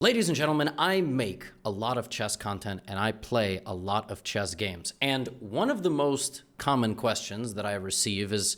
Ladies and gentlemen, I make a lot of chess content and I play a lot of chess games. And one of the most common questions that I receive is,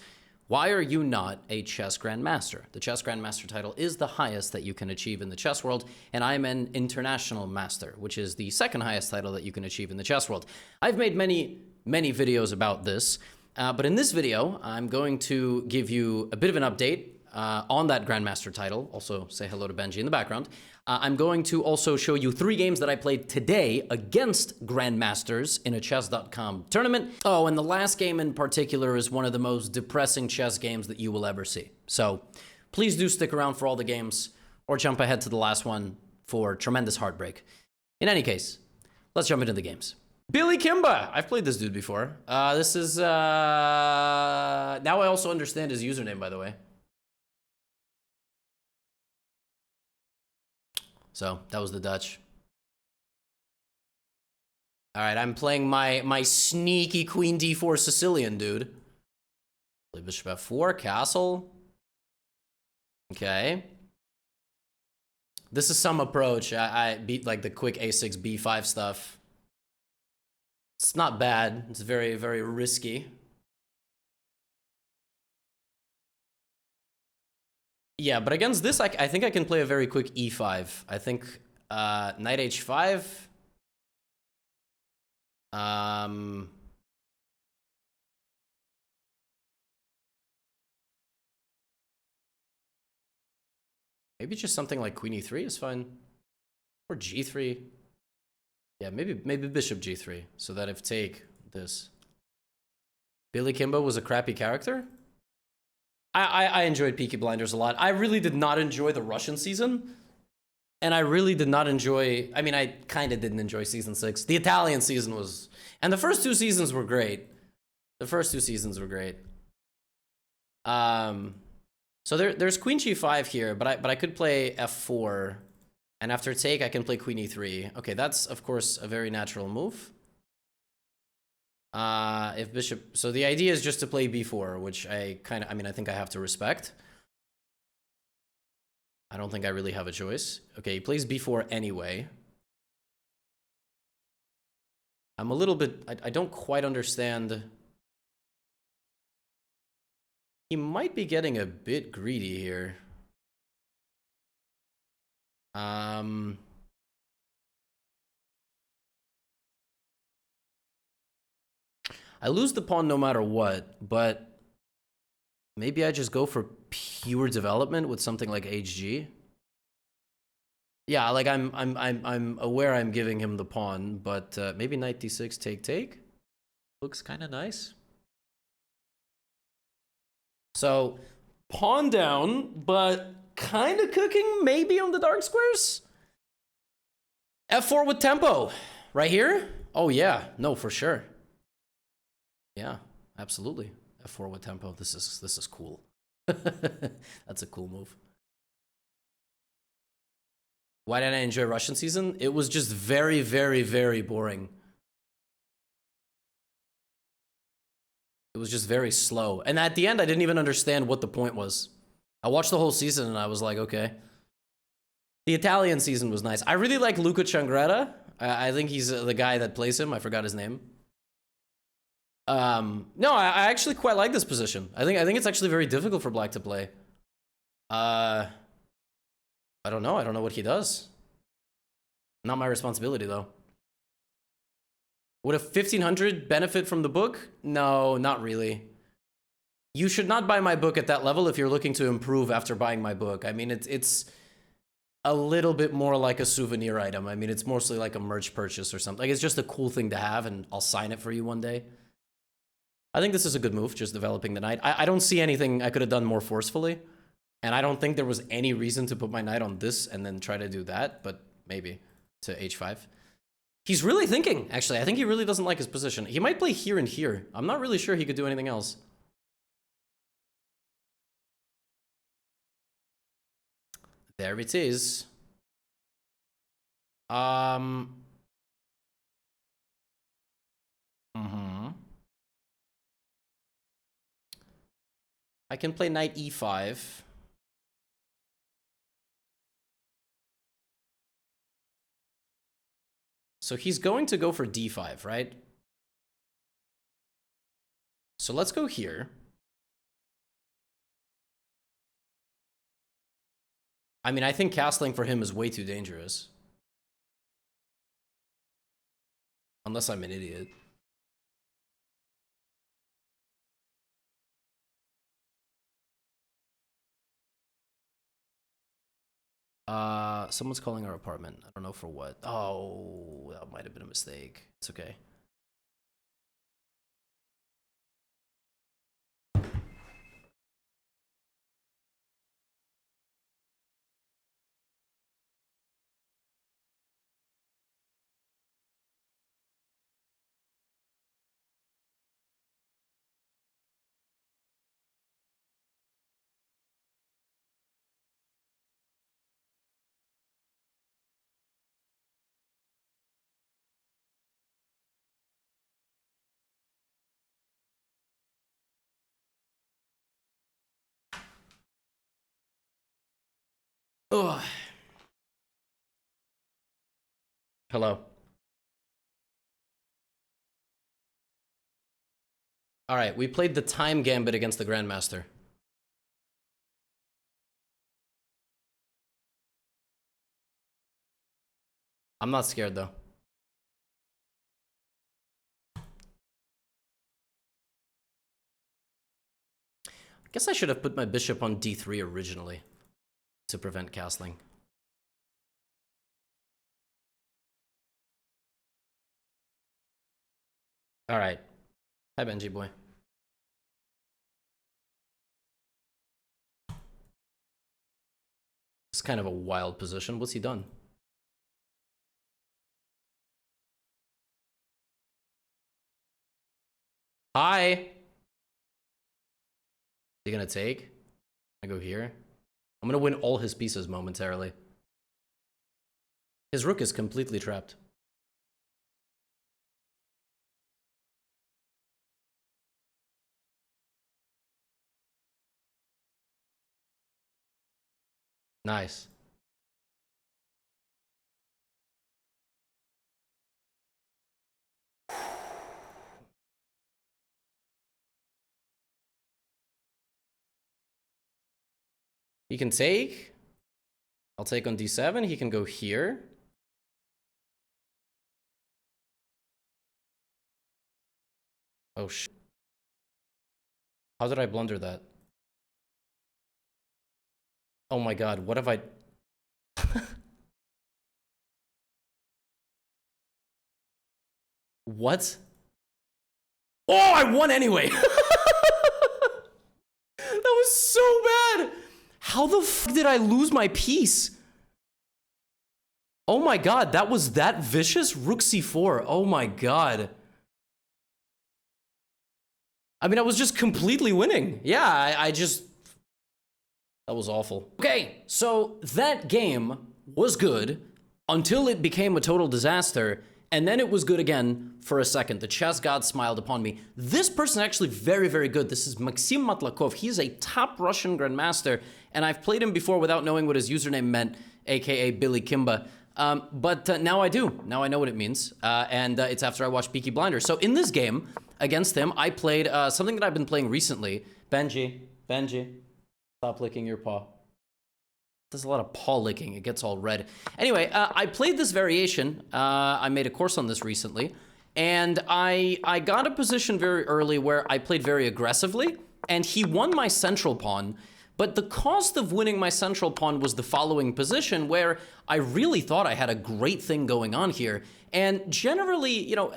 why are you not a chess grandmaster? The chess grandmaster title is the highest that you can achieve in the chess world, and I'm an international master, which is the second highest title that you can achieve in the chess world. I've made many videos about this, but in this video, I'm going to give you a bit of an update on that Grandmaster title. Also say hello to Benji in the background. I'm going to also show you 3 games that I played today against Grandmasters in a chess.com tournament. Oh, and the last game in particular is one of the most depressing chess games that you will ever see. So please do stick around for all the games or jump ahead to the last one for tremendous heartbreak. In any case, let's jump into the games. Billy Kimba. I've played this dude before. This is, now I also understand his username, by the way. So that was the Dutch. All right, I'm playing my sneaky Queen D4 Sicilian dude. Play Bishop F4, castle. Okay. This is some approach. I beat like the quick A6, B5 stuff. It's not bad. It's very risky. Yeah, but against this, I think I can play a very quick E5. I think knight H5. Maybe just something like Queen E3 is fine. Or G3. Yeah, maybe Bishop G3. So that if take this. Billy Kimba was a crappy character? I enjoyed Peaky Blinders a lot. I really did not enjoy the Russian season. And I really did not enjoy... I mean, I kind of didn't enjoy season 6. The Italian season was... And the first 2 seasons were great. The first 2 seasons were great. So there's Queen G5 here, but I could play F4. And after take, I can play Queen E3. Okay, that's, of course, a very natural move. If bishop... So the idea is just to play B4, which I think I have to respect. I don't think I really have a choice. Okay, he plays B4 anyway. I'm a little bit... I don't quite understand. He might be getting a bit greedy here. I lose the pawn no matter what, but maybe I just go for pure development with something like HG. Yeah, like I'm aware I'm giving him the pawn, but maybe knight d6 take looks kind of nice. So pawn down, but kind of cooking maybe on the dark squares. F4 with tempo right here. Oh yeah, no, for sure. Yeah, absolutely. F4 with tempo. This is cool. That's a cool move. Why didn't I enjoy Russian season? It was just very boring. It was just very slow. And at the end, I didn't even understand what the point was. I watched the whole season and I was like, okay. The Italian season was nice. I really like Luca Changretta. I think he's the guy that plays him. I forgot his name. No, I actually quite like this position. I think it's actually very difficult for black to play. I don't know. I don't know what he does. Not my responsibility, though. Would a 1500 benefit from the book? No, not really. You should not buy my book at that level if you're looking to improve after buying my book. I mean, it's a little bit more like a souvenir item. I mean, it's mostly like a merch purchase or something. Like, it's just a cool thing to have, and I'll sign it for you one day. I think this is a good move, just developing the knight. I don't see anything I could have done more forcefully. And I don't think there was any reason to put my knight on this and then try to do that, but maybe to h5. He's really thinking, actually. I think he really doesn't like his position. He might play here and here. I'm not really sure he could do anything else. There it is. I can play knight e5. So he's going to go for d5, right? So let's go here. I mean, I think castling for him is way too dangerous. Unless I'm an idiot. Someone's calling our apartment. I don't know for what. Oh, that might have been a mistake. It's okay. Ugh. Hello. All right, we played the time gambit against the Grandmaster. I'm not scared, though. I guess I should have put my bishop on d3 originally to prevent castling. All right. Hi, Benji boy. It's kind of a wild position. What's he done? Hi. Is he gonna take? I go here. I'm gonna win all his pieces momentarily. His rook is completely trapped. Nice. He can take. I'll take on d7. He can go here. Oh, shit. How did I blunder that? Oh my god, what have I... What? Oh, I won anyway! That was so bad! How the fuck did I lose my piece? Oh my god, that was that vicious? Rook c4, oh my god. I mean, I was just completely winning. Yeah, I just... That was awful. Okay, so that game was good until it became a total disaster, and then it was good again for a second. The chess god smiled upon me. This person actually very, very good. This is Maxim Matlakov. He's a top Russian grandmaster, and I've played him before without knowing what his username meant, aka Billy Kimba. But now I do. Now I know what it means, and it's after I watched Peaky Blinders. So in this game against him, I played something that I've been playing recently. Benji, stop licking your paw. There's a lot of paw licking. It gets all red. Anyway, I played this variation. I made a course on this recently. And I got a position very early where I played very aggressively. And he won my central pawn. But the cost of winning my central pawn was the following position where I really thought I had a great thing going on here. And generally, you know,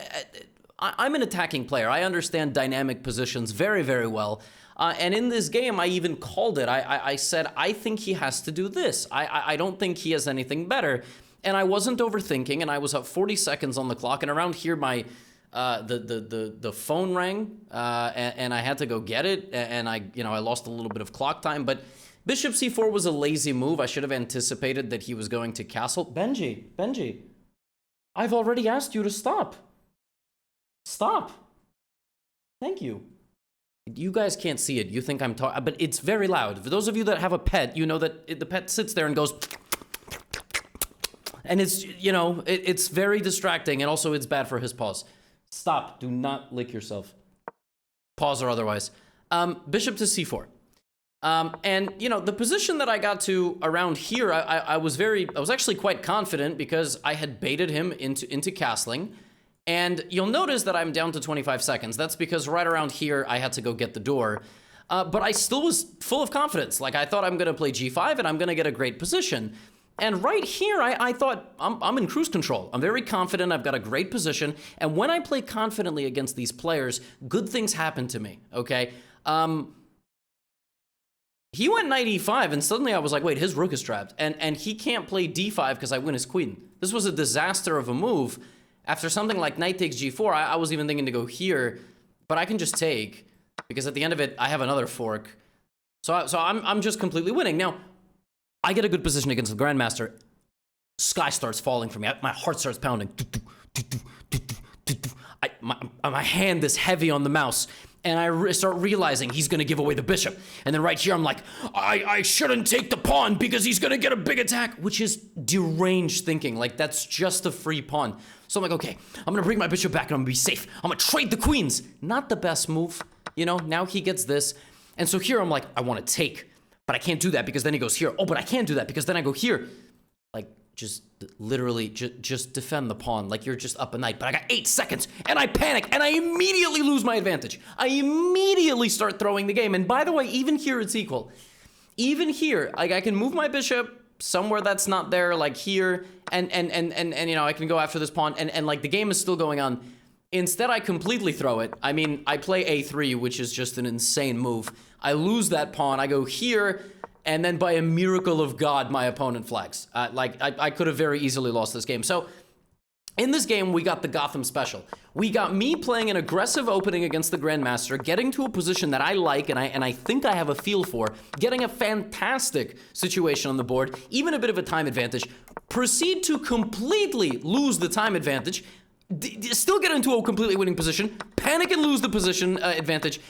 I'm an attacking player. I understand dynamic positions very, very well. And in this game, I even called it. I said, I think he has to do this. I don't think he has anything better. And I wasn't overthinking, and I was up 40 seconds on the clock, and around here, my the phone rang, and I had to go get it, and I lost a little bit of clock time, but bishop c4 was a lazy move. I should have anticipated that he was going to castle. Benji, I've already asked you to stop. Stop. Thank you. You guys can't see it. You think I'm talking, but it's very loud. For those of you that have a pet, you know that the pet sits there and goes, And it's, you know, it's very distracting, and also it's bad for his paws. Stop. Do not lick yourself. Paws or otherwise. Bishop to c4. And, you know, the position that I got to around here, I was actually quite confident because I had baited him into castling. And you'll notice that I'm down to 25 seconds. That's because right around here, I had to go get the door. But I still was full of confidence. Like, I thought I'm going to play g5 and I'm going to get a great position. And right here, I thought I'm in cruise control. I'm very confident. I've got a great position. And when I play confidently against these players, good things happen to me, okay? He went knight e5, and suddenly I was like, wait, his rook is trapped. And he can't play d5 because I win his queen. This was a disaster of a move. After something like knight takes g4, I was even thinking to go here, but I can just take, because at the end of it, I have another fork. So I'm just completely winning. Now, I get a good position against the Grandmaster. Sky starts falling for me. My heart starts pounding. My hand is heavy on the mouse. And I start realizing he's going to give away the bishop. And then right here, I'm like, I shouldn't take the pawn because he's going to get a big attack, which is deranged thinking. Like, that's just a free pawn. So I'm like, okay, I'm going to bring my bishop back and I'm going to be safe. I'm going to trade the queens. Not the best move. You know, now he gets this. And so here I'm like, I want to take, but I can't do that because then he goes here. Oh, but I can't do that because then I go here. Like, just literally just defend the pawn like you're just up a knight. But I got 8 seconds and I panic and I immediately lose my advantage. I immediately start throwing the game. And by the way, even here it's equal. Even here, like, I can move my bishop somewhere that's not there, like here, and you know, I can go after this pawn, and like the game is still going on. Instead, I completely throw it. I mean, I play a3, which is just an insane move. I lose that pawn. I go here. And then by a miracle of God, my opponent flags. I could have very easily lost this game. So in this game, we got the Gotham special. We got me playing an aggressive opening against the Grandmaster, getting to a position that I like and I think I have a feel for, getting a fantastic situation on the board, even a bit of a time advantage, proceed to completely lose the time advantage, still get into a completely winning position, panic and lose the position advantage,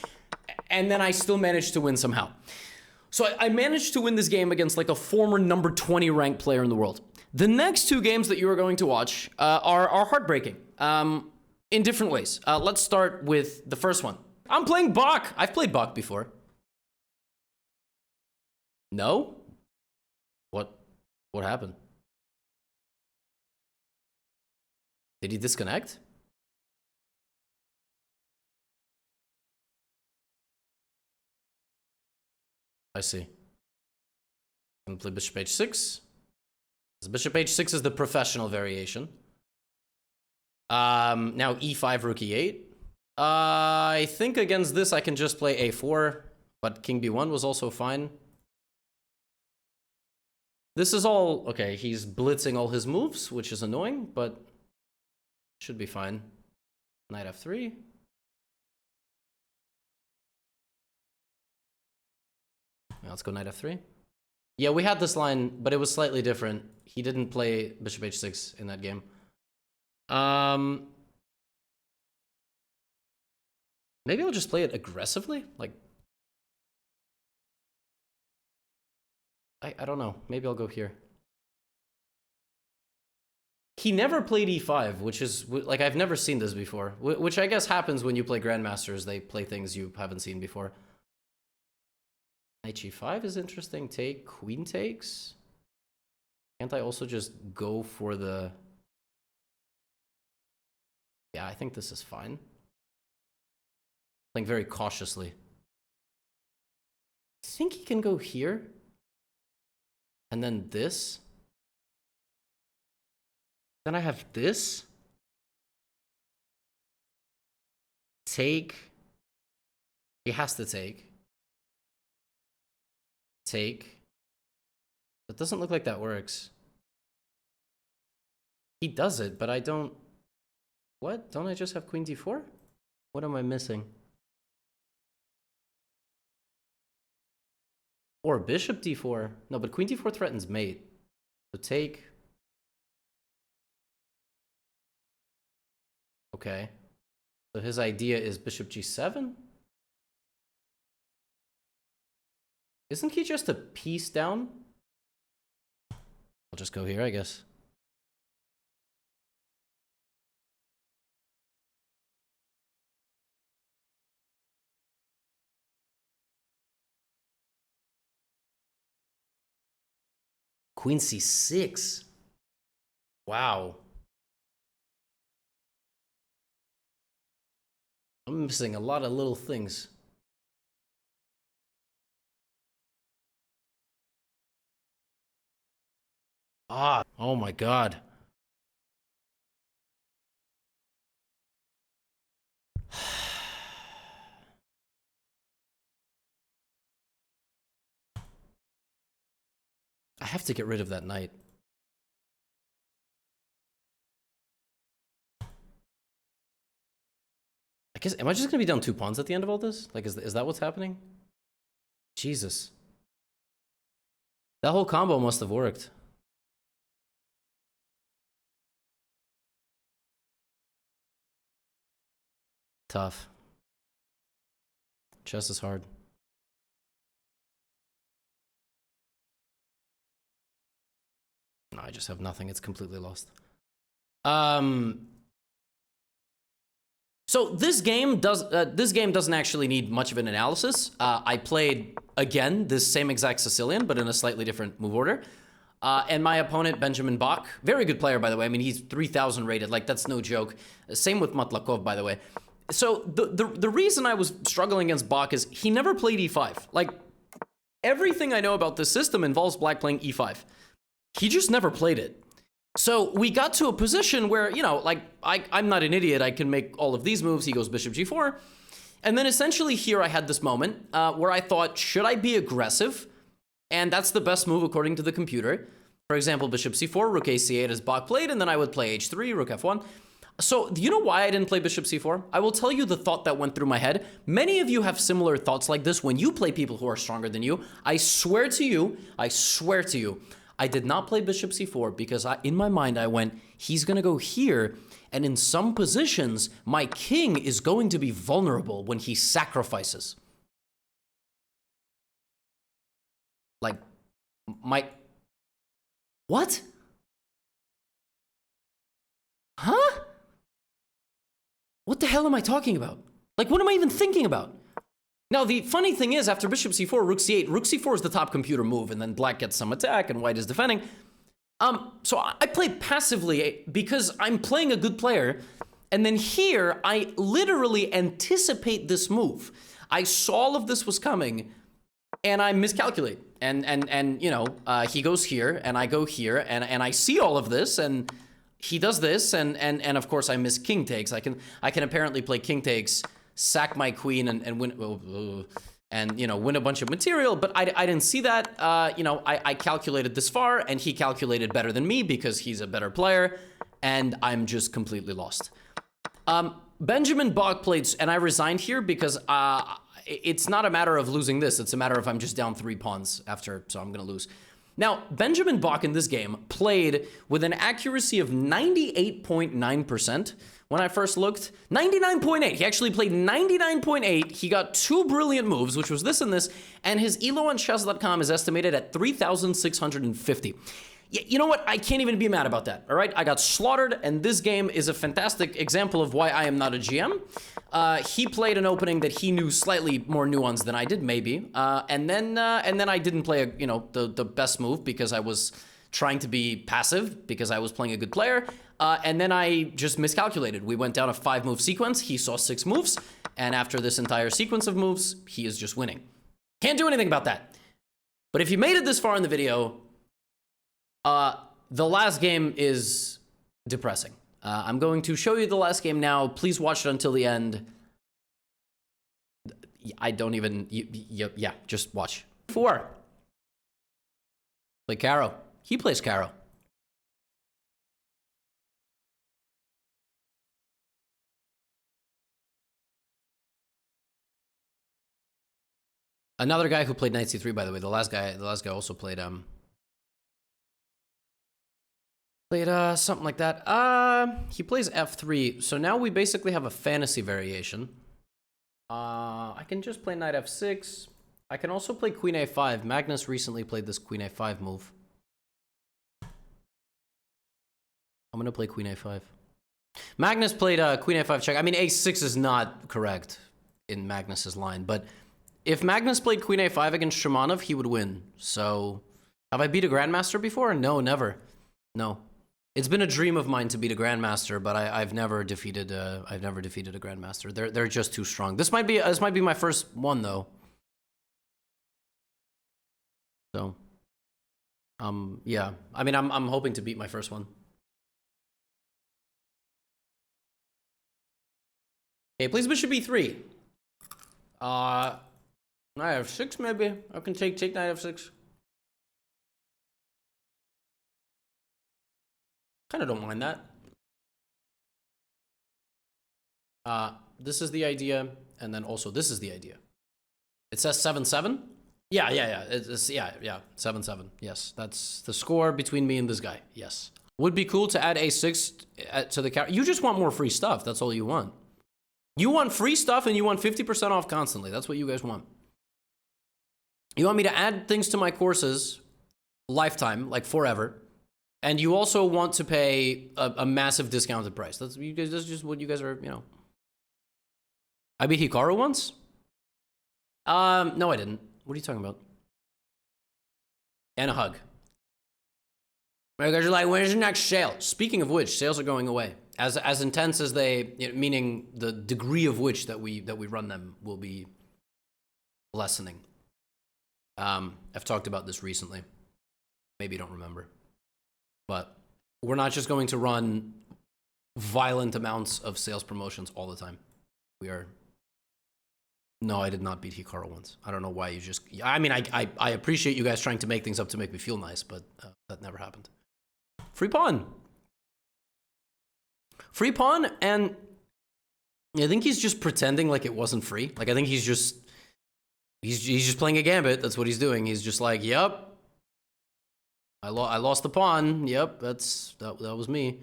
and then I still managed to win somehow. So I managed to win this game against like a former number 20 ranked player in the world. The next two games that you are going to watch are heartbreaking in different ways. Let's start with the first one. I'm playing Bach. I've played Bach before. No? What happened? Did he disconnect? I see. I'm gonna play bishop h6. Bishop h6 is the professional variation. Now e5, rook e8. I think against this I can just play a4, but king b1 was also fine. This is all... Okay, he's blitzing all his moves, which is annoying, but should be fine. Knight f3. Let's go knight f3. Yeah, we had this line, but it was slightly different. He didn't play bishop h6 in that game. Maybe I'll just play it aggressively? Like, I don't know. Maybe I'll go here. He never played e5, which is, like, I've never seen this before. Which I guess happens when you play Grandmasters. They play things you haven't seen before. Knight g5 is interesting. Take, queen takes. Can't I also just go for the... Yeah, I think this is fine. Playing very cautiously. I think he can go here. And then this. Then I have this. Take. He has to take. Take. It doesn't look like that works. He does it, but I don't... What? Don't I just have queen d4? What am I missing? Or bishop d4. No, but queen d4 threatens mate. So take. Okay. So his idea is bishop g7? Isn't he just a piece down? I'll just go here, I guess. Queen c6. Wow. I'm missing a lot of little things. Ah, oh my god. I have to get rid of that knight. I guess, am I just gonna be down 2 pawns at the end of all this? Like, is that what's happening? Jesus. That whole combo must have worked. Tough. Chess is hard. No, I just have nothing. It's completely lost. So this game doesn't actually need much of an analysis. I played again this same exact Sicilian, but in a slightly different move order. And my opponent, Benjamin Bach, very good player, by the way. I mean, he's 3,000 rated. Like, that's no joke. Same with Matlakov, by the way. So the reason I was struggling against Bach is he never played e5. Like, everything I know about this system involves black playing e5. He just never played it. So we got to a position where, you know, like, I'm not an idiot. I can make all of these moves. He goes bishop g4. And then essentially here I had this moment where I thought, should I be aggressive? And that's the best move according to the computer. For example, bishop c4, rook a8 as Bach played, and then I would play h3, rook f1. So do you know why I didn't play bishop c4? I will tell you the thought that went through my head. Many of you have similar thoughts like this when you play people who are stronger than you. I swear to you, I did not play bishop c4 because in my mind I went, he's going to go here, and in some positions, my king is going to be vulnerable when he sacrifices. Like, what? Huh? What the hell am I talking about? Like, what am I even thinking about? Now, the funny thing is, after bishop c4, rook c8, rook c4 is the top computer move, and then black gets some attack, and white is defending. So I played passively because I'm playing a good player, and then here, I literally anticipate this move. I saw all of this was coming, and I miscalculate. And you know, he goes here, and I go here, and I see all of this, and he does this, and of course, I miss king takes. I can apparently play king takes, sack my queen and win, and you know, win a bunch of material, but I didn't see that. You know, I calculated this far, and he calculated better than me because he's a better player, and I'm just completely lost. Benjamin Bach played, and I resigned here because it's not a matter of losing this, it's a matter of I'm just down 3 pawns after, so I'm gonna lose. Now, Benjamin Bach in this game played with an accuracy of 98.9%. When I first looked, 99.8. He actually played 99.8. He got 2 brilliant moves, which was this and this, and his elo on chess.com is estimated at 3,650. You know what? I can't even be mad about that, all right? I got slaughtered, and this game is a fantastic example of why I am not a GM. He played an opening that he knew slightly more nuanced than I did, maybe, and then I didn't play, you know, the best move because I was trying to be passive because I was playing a good player, and then I just miscalculated. We went down a 5-move sequence. He saw 6 moves, and after this entire sequence of moves, he is just winning. Can't do anything about that. But if you made it this far in the video, the last game is depressing. I'm going to show you the last game now. Please watch it until the end. I don't even, yeah, just watch. 4. Play Caro. He plays Caro. Another guy who played knight c3, by the way. The last guy also played something like that. He plays f3. So now we basically have a fantasy variation. I can just play knight f6. I can also play queen a5. Magnus recently played this queen a5 move. I'm gonna play queen a5. Magnus played queen a5 check. I mean, a6 is not correct in Magnus's line, but if Magnus played queen a5 against Shamanov, he would win. So Have I beat a Grandmaster before? No, never. No. It's been a dream of mine to beat a Grandmaster, but I've never defeated a Grandmaster. They're just too strong. This might be my first one though. So, yeah. I mean, I'm hoping to beat my first one. Okay, please bishop e3. Knight f6 maybe. I can take knight f6. Kind of don't mind that. This is the idea, and then also this is the idea. It says 7-7. Yeah. It's 7-7. Yes, that's the score between me and this guy. Yes, would be cool to add a6 to the counter. You just want more free stuff. That's all you want. You want free stuff, and you want 50% off constantly. That's what you guys want. You want me to add things to my courses, lifetime, like forever. And you also want to pay a massive discounted price. That's just what you guys are, you know. I beat Hikaru once? No, I didn't. What are you talking about? And a hug. You guys are like, when's the next sale? Speaking of which, sales are going away. As intense as they, meaning the degree of which that we run them will be lessening. I've talked about this recently. Maybe you don't remember. But we're not just going to run violent amounts of sales promotions all the time. We are... No, I did not beat Hikaru once. I don't know why you just... I mean, I appreciate you guys trying to make things up to make me feel nice, but that never happened. Free pawn. Free pawn, and I think he's just pretending like it wasn't free. Like, I think he's just playing a gambit. That's what he's doing. He's just like, yep. I lost the pawn. Yep, that was me.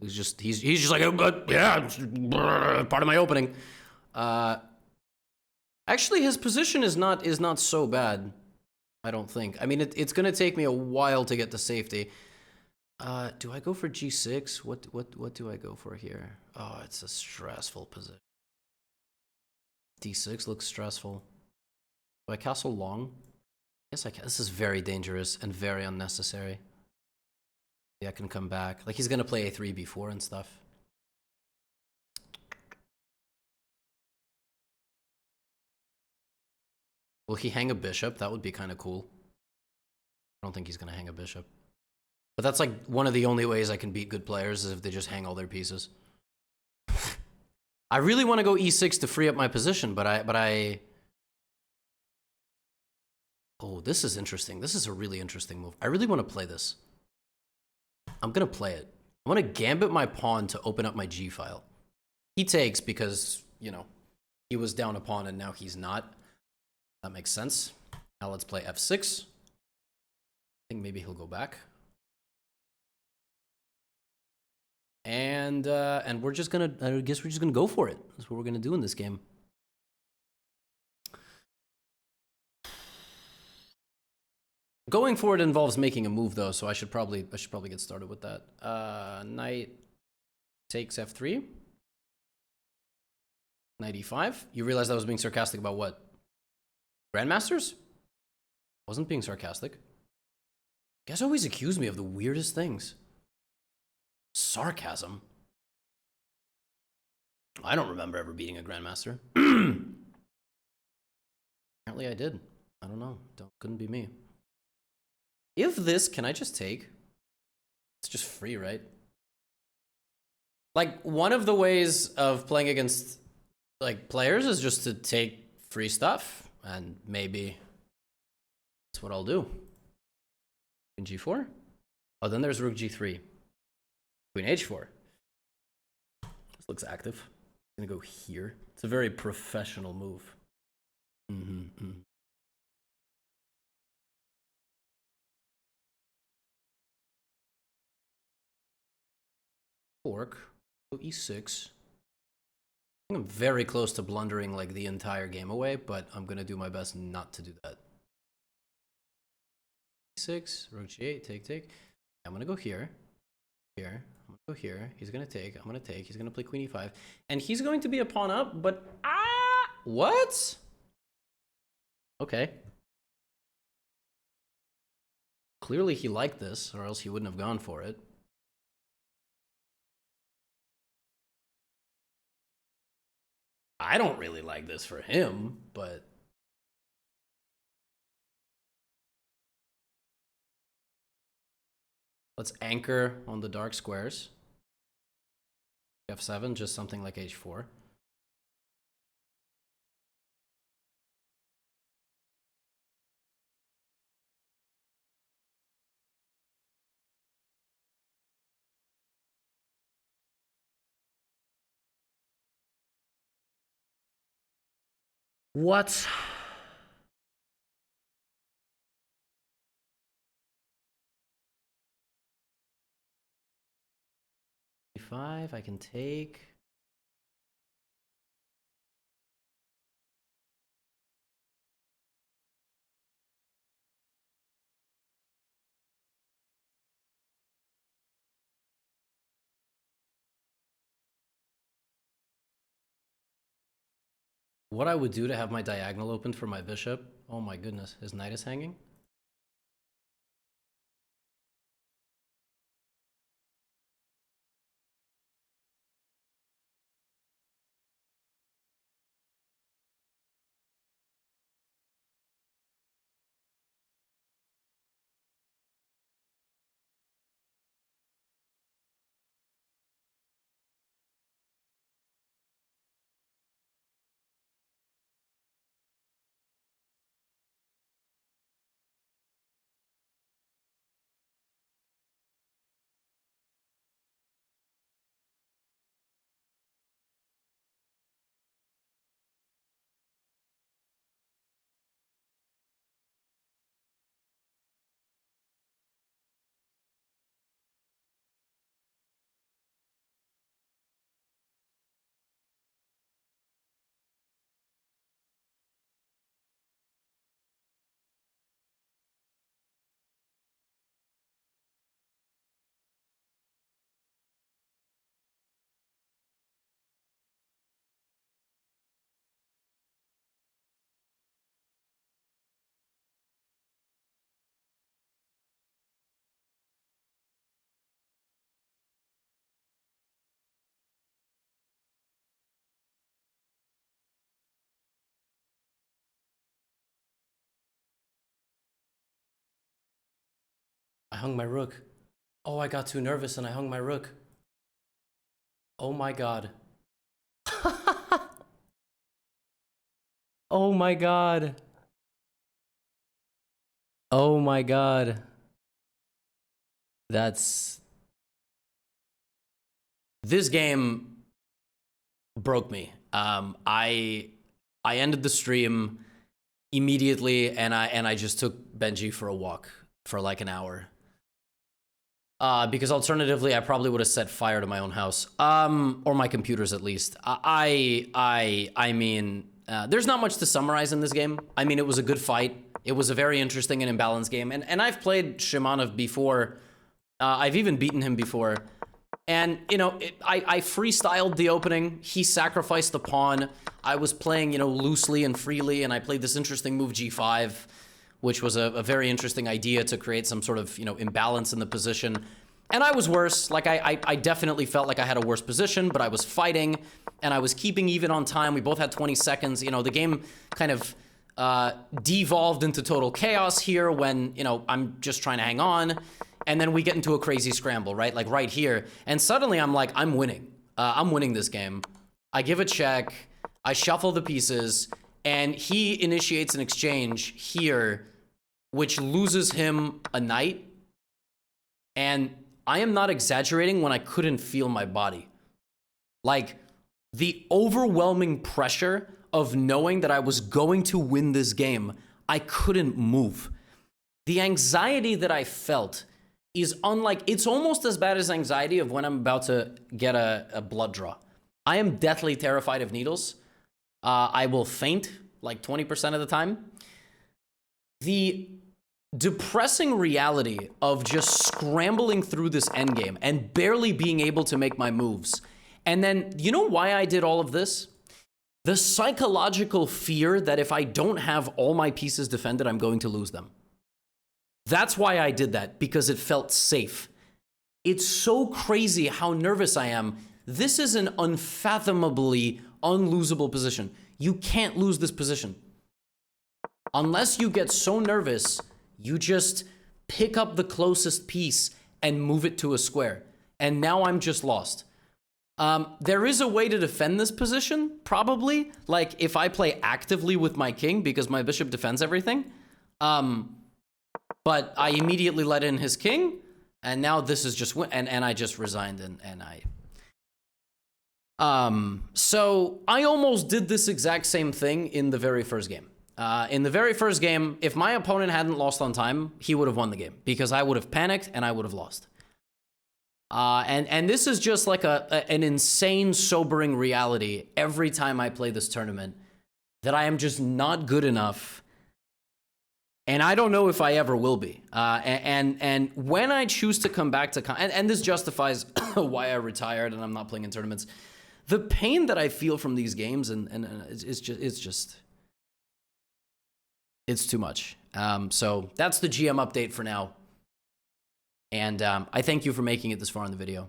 He's just like, oh, yeah, part of my opening. Actually, his position is not so bad. I don't think. I mean, it's gonna take me a while to get to safety. Do I go for g6? What do I go for here? Oh, it's a stressful position. d6 looks stressful. Do I castle long? Yes, I can. This is very dangerous and very unnecessary. Yeah, I can come back. Like, he's gonna play a3 before and stuff. Will he hang a bishop? That would be kind of cool. I don't think he's gonna hang a bishop. But that's like one of the only ways I can beat good players is if they just hang all their pieces. I really want to go e6 to free up my position, but I... Oh, this is interesting. This is a really interesting move. I really want to play this. I'm going to play it. I want to gambit my pawn to open up my g file. He takes because, you know, he was down a pawn and now he's not. That makes sense. Now let's play f6. I think maybe he'll go back. And we're just going to, I guess we're just going to go for it. That's what we're going to do in this game. Going forward involves making a move though, so I should probably get started with that. Knight takes f3. Knight e5. You realize I was being sarcastic about what? Grandmasters? Wasn't being sarcastic. You guys always accuse me of the weirdest things. Sarcasm. I don't remember ever beating a Grandmaster. Apparently I did. I don't know. Couldn't be me. If this, can I just take? It's just free, right? Like, one of the ways of playing against, like, players is just to take free stuff. And maybe that's what I'll do. Queen g4. Oh, then there's rook g3. Queen h4. This looks active. I'm gonna go here. It's a very professional move. Fork. Go e6. I think I'm very close to blundering like the entire game away, but I'm gonna do my best not to do that. e6, rook g8, take. I'm gonna go here. I'm gonna go here. He's gonna take. I'm gonna take. He's gonna play queen e5, and he's going to be a pawn up. But what? Okay. Clearly he liked this, or else he wouldn't have gone for it. I don't really like this for him, but... Let's anchor on the dark squares. F7, just something like H4. What? E5, I can take. What I would do to have my diagonal opened for my bishop. Oh my goodness, his knight is hanging. I hung my rook. Oh, I got too nervous and I hung my rook. Oh my god. Oh my god. Oh my god. That's... This game broke me. I ended the stream immediately and I just took Benji for a walk for like an hour. Because alternatively, I probably would have set fire to my own house, or my computers at least. I mean, there's not much to summarize in this game. I mean, it was a good fight. It was a very interesting and imbalanced game, and I've played Shimanov before. I've even beaten him before, and you know, I freestyled the opening. He sacrificed the pawn. I was playing, you know, loosely and freely, and I played this interesting move G5. Which was a very interesting idea to create some sort of, you know, imbalance in the position. And I was worse. Like, I definitely felt like I had a worse position, but I was fighting, and I was keeping even on time. We both had 20 seconds. You know, the game kind of devolved into total chaos here when, you know, I'm just trying to hang on, and then we get into a crazy scramble, right? Like, right here. And suddenly I'm like, I'm winning. I'm winning this game. I give a check. I shuffle the pieces. And he initiates an exchange here, which loses him a knight. And I am not exaggerating when I couldn't feel my body. Like, the overwhelming pressure of knowing that I was going to win this game, I couldn't move. The anxiety that I felt is unlike, it's almost as bad as anxiety of when I'm about to get a blood draw. I am deathly terrified of needles. I will faint like 20% of the time. The depressing reality of just scrambling through this endgame and barely being able to make my moves. And then, you know why I did all of this? The psychological fear that if I don't have all my pieces defended, I'm going to lose them. That's why I did that, because it felt safe. It's so crazy how nervous I am. This is an unfathomably unlosable position. You can't lose this position. Unless you get so nervous, you just pick up the closest piece and move it to a square. And now I'm just lost. There is a way to defend this position, probably. Like, if I play actively with my king, because my bishop defends everything. But I immediately let in his king, and now this is just... And I just resigned, and I... So, I almost did this exact same thing in the very first game. In the very first game, if my opponent hadn't lost on time, he would have won the game, because I would have panicked, and I would have lost. And this is just like an insane, sobering reality every time I play this tournament, that I am just not good enough, and I don't know if I ever will be. And when I choose to come back to... And this justifies why I retired and I'm not playing in tournaments. The pain that I feel from these games, and it's just... It's too much. So that's the GM update for now. And I thank you for making it this far in the video.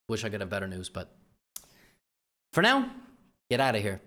Wish I could have better news, but for now, get out of here.